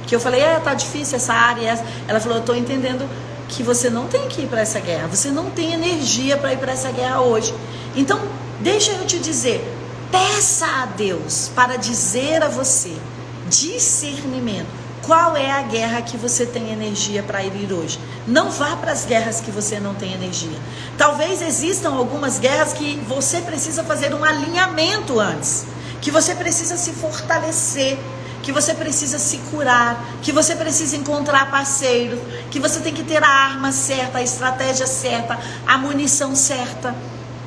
Que eu falei, tá difícil essa área. Ela falou, eu estou entendendo que você não tem que ir para essa guerra. Você não tem energia para ir para essa guerra hoje. Então, deixa eu te dizer, peça a Deus para dizer a você, discernimento. Qual é a guerra que você tem energia para ir hoje? Não vá para as guerras que você não tem energia. Talvez existam algumas guerras que você precisa fazer um alinhamento antes. Que você precisa se fortalecer. Que você precisa se curar. Que você precisa encontrar parceiros. Que você tem que ter a arma certa, a estratégia certa, a munição certa.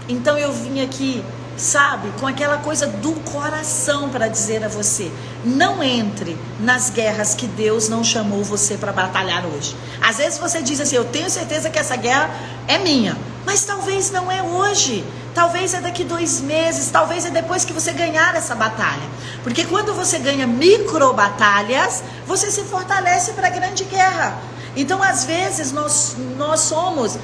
Então eu vim aqui, sabe, com aquela coisa do coração para dizer a você, não entre nas guerras que Deus não chamou você para batalhar hoje. Às vezes você diz assim, eu tenho certeza que essa guerra é minha, mas talvez não é hoje, talvez é daqui 2 meses, talvez é depois que você ganhar essa batalha, porque quando você ganha micro batalhas, você se fortalece para a grande guerra. Então às vezes nós somos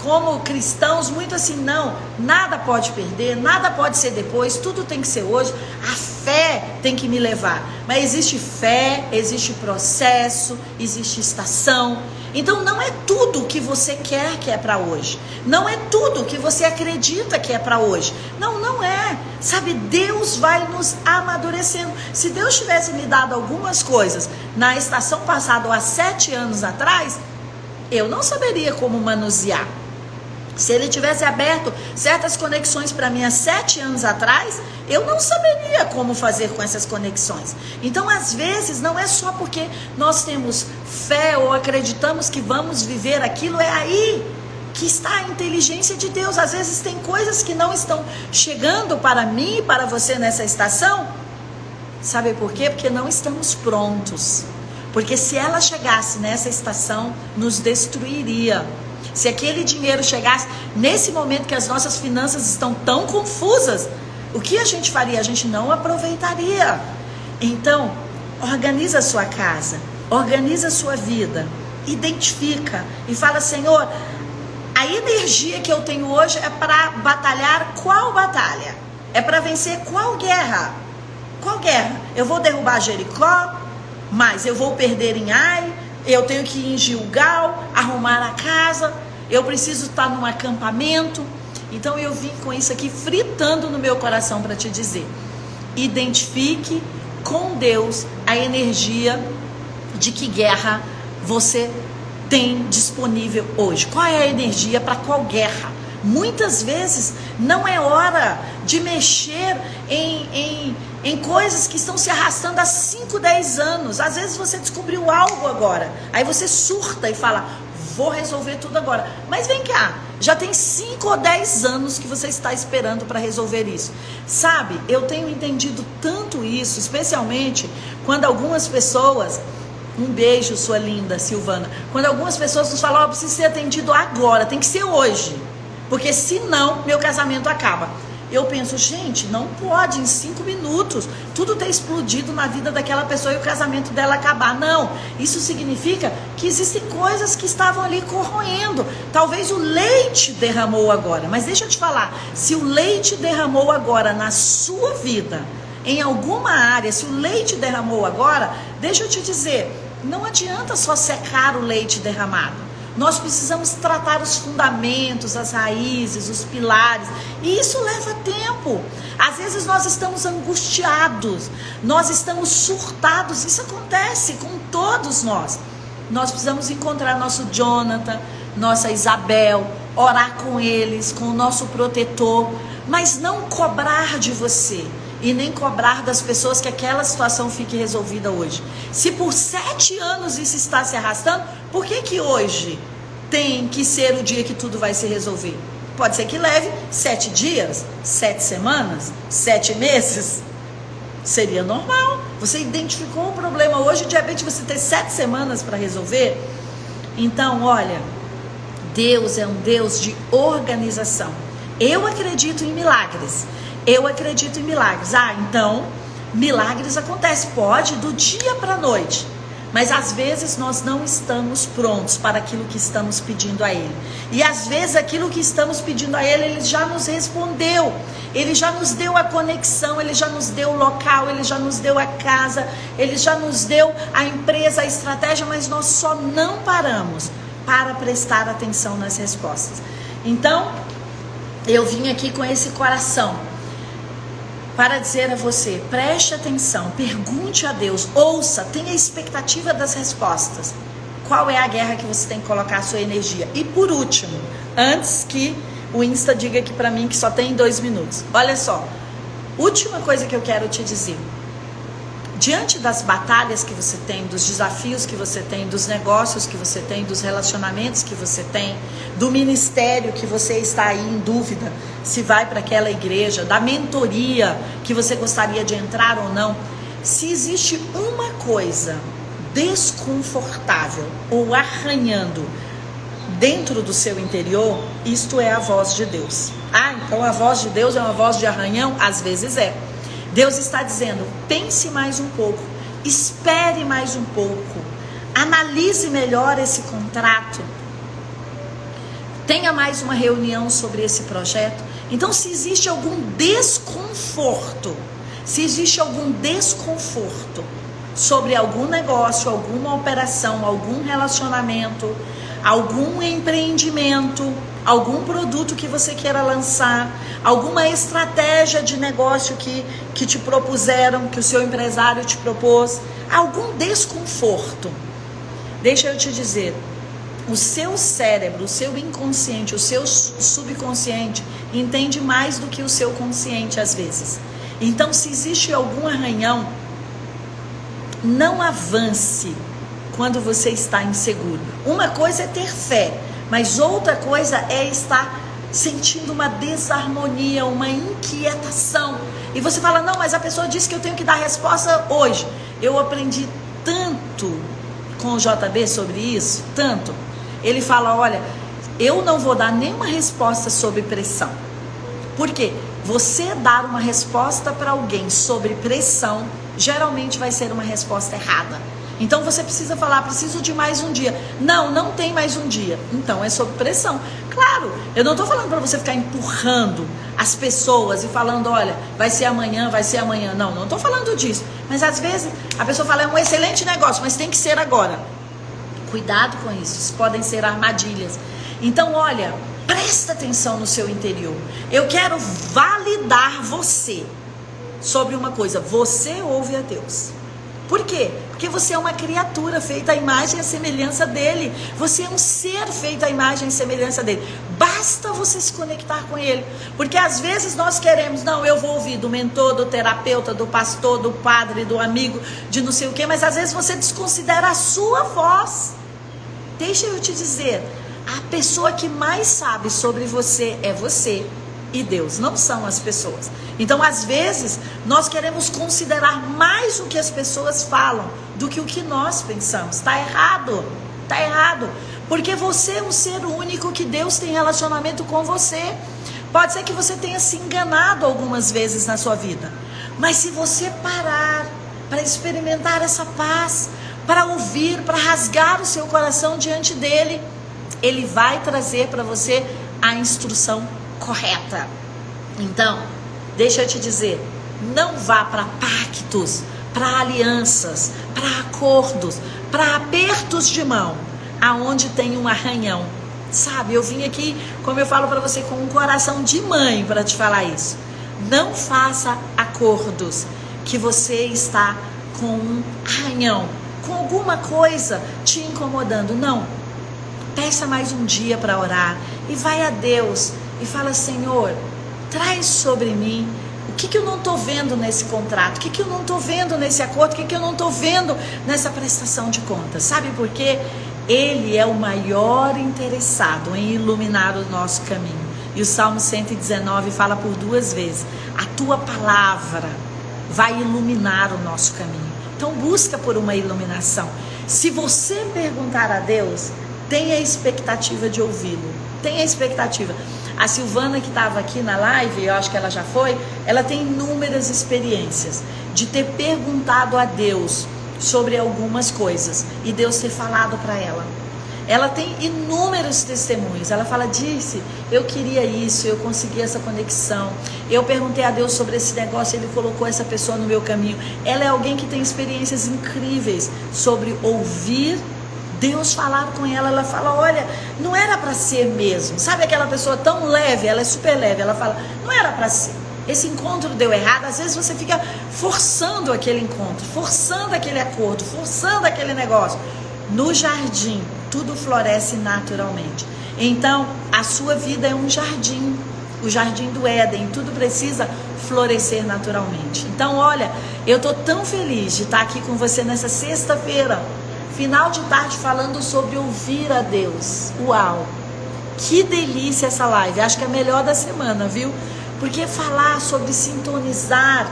como cristãos, muito assim, não, nada pode perder, nada pode ser depois, tudo tem que ser hoje, a fé tem que me levar. Mas existe fé, existe processo, existe estação. Então não é tudo que você quer que é para hoje, não é tudo que você acredita que é para hoje, não é, sabe, Deus vai nos amadurecendo. Se Deus tivesse me dado algumas coisas na estação passada ou há 7 anos atrás, eu não saberia como manusear. Se ele tivesse aberto certas conexões para mim há 7 anos atrás, eu não saberia como fazer com essas conexões. Então, às vezes, não é só porque nós temos fé ou acreditamos que vamos viver aquilo, é aí que está a inteligência de Deus. Às vezes tem coisas que não estão chegando para mim e para você nessa estação. Sabe por quê? Porque não estamos prontos. Porque se ela chegasse nessa estação, nos destruiria. Se aquele dinheiro chegasse nesse momento que as nossas finanças estão tão confusas, o que a gente faria? A gente não aproveitaria. Então, organiza a sua casa, organiza a sua vida, identifica e fala: Senhor, a energia que eu tenho hoje é para batalhar qual batalha? É para vencer qual guerra? Qual guerra? Eu vou derrubar Jericó, mas eu vou perder em Ai, eu tenho que ir em Gilgal, arrumar a casa, eu preciso estar num acampamento. Então eu vim com isso aqui fritando no meu coração para te dizer: identifique com Deus a energia de que guerra você tem disponível hoje. Qual é a energia para qual guerra? Muitas vezes não é hora de mexer em coisas que estão se arrastando há 5, 10 anos. Às vezes você descobriu algo agora, aí você surta e fala: vou resolver tudo agora. Mas vem cá, já tem 5 ou 10 anos que você está esperando para resolver isso. Sabe, eu tenho entendido tanto isso, especialmente quando algumas pessoas... Um beijo, sua linda Silvana. Quando algumas pessoas nos falam: precisa ser atendido agora, tem que ser hoje, porque senão meu casamento acaba. Eu penso: gente, não pode em 5 minutos tudo ter explodido na vida daquela pessoa e o casamento dela acabar. Não, isso significa que existem coisas que estavam ali corroendo. Talvez o leite derramou agora, mas deixa eu te falar, se o leite derramou agora na sua vida, em alguma área, se o leite derramou agora, deixa eu te dizer, não adianta só secar o leite derramado. Nós precisamos tratar os fundamentos, as raízes, os pilares, e isso leva tempo. Às vezes nós estamos angustiados, nós estamos surtados, isso acontece com todos nós. Nós precisamos encontrar nosso Jonathan, nossa Isabel, orar com eles, com o nosso protetor, mas não cobrar de você e nem cobrar das pessoas que aquela situação fique resolvida hoje. Se por 7 anos isso está se arrastando, por que hoje tem que ser o dia que tudo vai se resolver? Pode ser que leve 7 dias, 7 semanas, 7 meses. Seria normal. Você identificou o problema hoje, de repente você tem 7 semanas para resolver. Então, olha, Deus é um Deus de organização. Eu acredito em milagres. Eu acredito em milagres. Então, milagres acontecem, pode, do dia para a noite. Mas às vezes nós não estamos prontos para aquilo que estamos pedindo a Ele. E às vezes aquilo que estamos pedindo a Ele, Ele já nos respondeu. Ele já nos deu a conexão, Ele já nos deu o local, Ele já nos deu a casa, Ele já nos deu a empresa, a estratégia, mas nós só não paramos para prestar atenção nas respostas. Então, eu vim aqui com esse coração para dizer a você: preste atenção, pergunte a Deus, ouça, tenha expectativa das respostas. Qual é a guerra que você tem que colocar a sua energia? E por último, antes que o Insta diga aqui para mim que só tem 2 minutos, olha só, última coisa que eu quero te dizer. Diante das batalhas que você tem, dos desafios que você tem, dos negócios que você tem, dos relacionamentos que você tem, do ministério que você está aí em dúvida se vai para aquela igreja, da mentoria que você gostaria de entrar ou não, se existe uma coisa desconfortável ou arranhando dentro do seu interior, isto é a voz de Deus. Então a voz de Deus é uma voz de arranhão? Às vezes é. Deus está dizendo: pense mais um pouco, espere mais um pouco, analise melhor esse contrato, tenha mais uma reunião sobre esse projeto. Então, se existe algum desconforto, sobre algum negócio, alguma operação, algum relacionamento, algum empreendimento, algum produto que você queira lançar, alguma estratégia de negócio que te propuseram, que o seu empresário te propôs, algum desconforto, deixa eu te dizer, o seu cérebro, o seu inconsciente, o seu subconsciente entende mais do que o seu consciente às vezes. Então, se existe algum arranhão, não avance quando você está inseguro. Uma coisa é ter fé, mas outra coisa é estar sentindo uma desarmonia, uma inquietação. E você fala, não, mas a pessoa disse que eu tenho que dar resposta hoje. Eu aprendi tanto com o JB sobre isso, tanto. Ele fala, olha, eu não vou dar nenhuma resposta sobre pressão. Por quê? Você dar uma resposta para alguém sobre pressão, geralmente vai ser uma resposta errada. Então você precisa falar, preciso de mais um dia. Não tem mais um dia. Então é sob pressão. Claro, eu não estou falando para você ficar empurrando as pessoas e falando, olha, vai ser amanhã. Não estou falando disso. Mas às vezes a pessoa fala, é um excelente negócio, mas tem que ser agora. Cuidado com isso podem ser armadilhas. Então olha, presta atenção no seu interior. Eu quero validar você sobre uma coisa. Você ouve a Deus. Por quê? Porque você é uma criatura feita à imagem e à semelhança dele. Você é um ser feito à imagem e semelhança dele. Basta você se conectar com ele. Porque às vezes nós queremos, não, eu vou ouvir do mentor, do terapeuta, do pastor, do padre, do amigo, de não sei o quê, mas às vezes você desconsidera a sua voz. Deixa eu te dizer, a pessoa que mais sabe sobre você é você e Deus, não são as pessoas. Então, às vezes, nós queremos considerar mais o que as pessoas falam do que o que nós pensamos. Está errado, porque você é um ser único que Deus tem relacionamento com você. Pode ser que você tenha se enganado algumas vezes na sua vida, mas se você parar para experimentar essa paz, para ouvir, para rasgar o seu coração diante dele, ele vai trazer para você a instrução correta. Então, deixa eu te dizer, não vá para pactos, para alianças, para acordos, para apertos de mão, aonde tem um arranhão. Sabe, eu vim aqui, como eu falo para você, com um coração de mãe para te falar isso. Não faça acordos que você está com um arranhão, com alguma coisa te incomodando. Não. Peça mais um dia para orar e vai a Deus e fala, Senhor, traz sobre mim o que eu não estou vendo nesse contrato, o que eu não estou vendo nesse acordo, o que eu não estou vendo nessa prestação de contas. Sabe por quê? Ele é o maior interessado em iluminar o nosso caminho. E o Salmo 119 fala por 2 vezes, a tua palavra vai iluminar o nosso caminho. Então busca por uma iluminação. Se você perguntar a Deus, tenha a expectativa de ouvi-lo. Tenha a expectativa. A Silvana, que estava aqui na live, eu acho que ela já foi, ela tem inúmeras experiências de ter perguntado a Deus sobre algumas coisas e Deus ter falado para ela. Ela tem inúmeros testemunhos. Ela fala, disse, eu queria isso, eu consegui essa conexão, eu perguntei a Deus sobre esse negócio, ele colocou essa pessoa no meu caminho. Ela é alguém que tem experiências incríveis sobre ouvir Deus falar com ela. Ela fala, olha, não era para ser mesmo. Sabe aquela pessoa tão leve, ela é super leve, ela fala, não era para ser. Esse encontro deu errado. Às vezes você fica forçando aquele encontro, forçando aquele acordo, forçando aquele negócio. No jardim, tudo floresce naturalmente. Então, a sua vida é um jardim, o jardim do Éden, tudo precisa florescer naturalmente. Então, olha, eu estou tão feliz de estar aqui com você nessa sexta-feira, final de tarde, falando sobre ouvir a Deus. Uau! Que delícia essa live, acho que é a melhor da semana, viu? Porque falar sobre sintonizar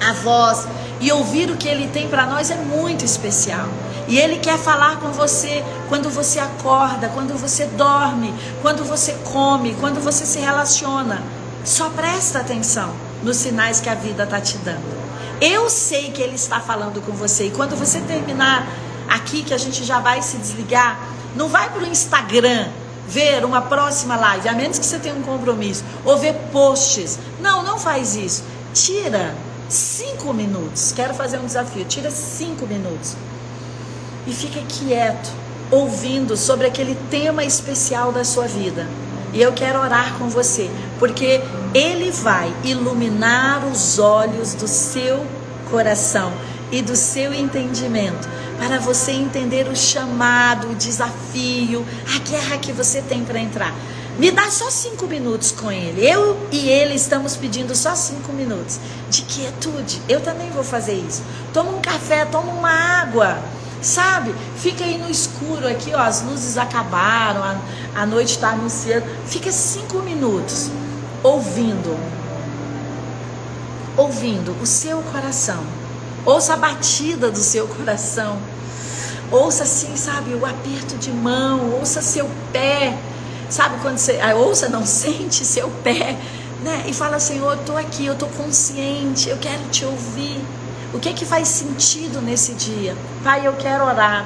a voz e ouvir o que Ele tem para nós é muito especial. E Ele quer falar com você quando você acorda, quando você dorme, quando você come, quando você se relaciona. Só presta atenção nos sinais que a vida está te dando. Eu sei que Ele está falando com você. E quando você terminar aqui, que a gente já vai se desligar, não vai para o Instagram ver uma próxima live, a menos que você tenha um compromisso, ou ver posts. Não faz isso. Tira 5 minutos. Quero fazer um desafio. Tira 5 minutos. E fica quieto, ouvindo sobre aquele tema especial da sua vida. E eu quero orar com você, porque Ele vai iluminar os olhos do seu coração e do seu entendimento, para você entender o chamado, o desafio, a guerra que você tem para entrar. Me dá só 5 minutos com Ele. Eu e Ele estamos pedindo só 5 minutos de quietude. Eu também vou fazer isso. Toma um café, toma uma água, sabe? Fica aí no escuro aqui, ó, as luzes acabaram, a noite está anunciando. Fica 5 minutos ouvindo o seu coração. Ouça a batida do seu coração. Ouça assim, sabe, o aperto de mão. Ouça seu pé. Sabe quando você... sente seu pé, né? E fala, Senhor, eu estou aqui, eu estou consciente, eu quero te ouvir. O que faz sentido nesse dia? Pai, eu quero orar.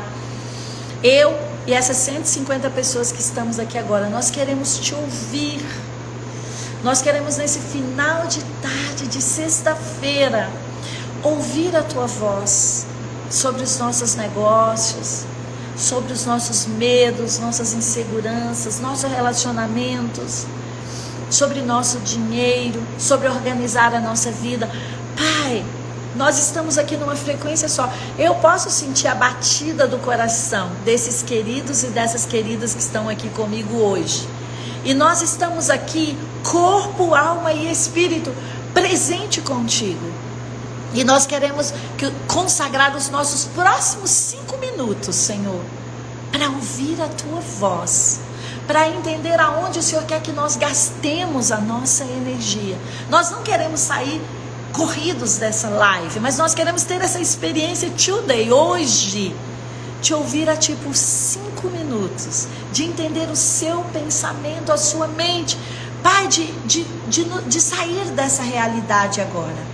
Eu e essas 150 pessoas que estamos aqui agora, nós queremos te ouvir. Nós queremos nesse final de tarde, de sexta-feira, ouvir a tua voz sobre os nossos negócios, sobre os nossos medos, nossas inseguranças, nossos relacionamentos, sobre nosso dinheiro, sobre organizar a nossa vida. Pai, nós estamos aqui numa frequência só. Eu posso sentir a batida do coração desses queridos e dessas queridas que estão aqui comigo hoje. E nós estamos aqui, corpo, alma e espírito, presente contigo. E nós queremos consagrar os nossos próximos 5 minutos, Senhor, para ouvir a tua voz, para entender aonde o Senhor quer que nós gastemos a nossa energia. Nós não queremos sair corridos dessa live, mas nós queremos ter essa experiência today, hoje, te ouvir a ti por 5 minutos, de entender o seu pensamento, a sua mente, Pai, de sair dessa realidade agora,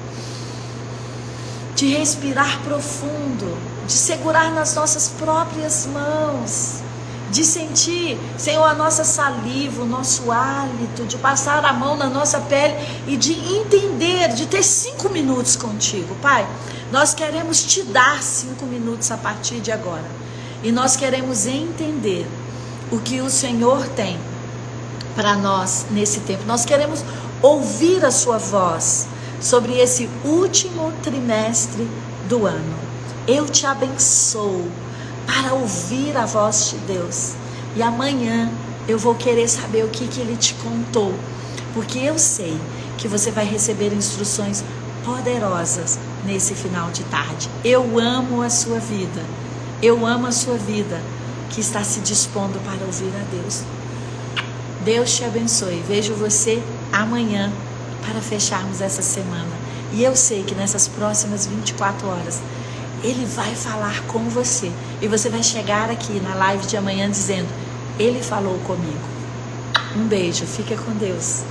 de respirar profundo, de segurar nas nossas próprias mãos, de sentir, Senhor, a nossa saliva, o nosso hálito, de passar a mão na nossa pele e de entender, de ter 5 minutos contigo, Pai. Nós queremos te dar 5 minutos a partir de agora. E nós queremos entender o que o Senhor tem para nós nesse tempo. Nós queremos ouvir a sua voz sobre esse último trimestre do ano. Eu te abençoo para ouvir a voz de Deus. E amanhã eu vou querer saber o que Ele te contou, porque eu sei que você vai receber instruções poderosas nesse final de tarde. Eu amo a sua vida. Eu amo a sua vida que está se dispondo para ouvir a Deus. Deus te abençoe. Vejo você amanhã para fecharmos essa semana. E eu sei que nessas próximas 24 horas Ele vai falar com você. E você vai chegar aqui na live de amanhã dizendo: Ele falou comigo. Um beijo, fica com Deus.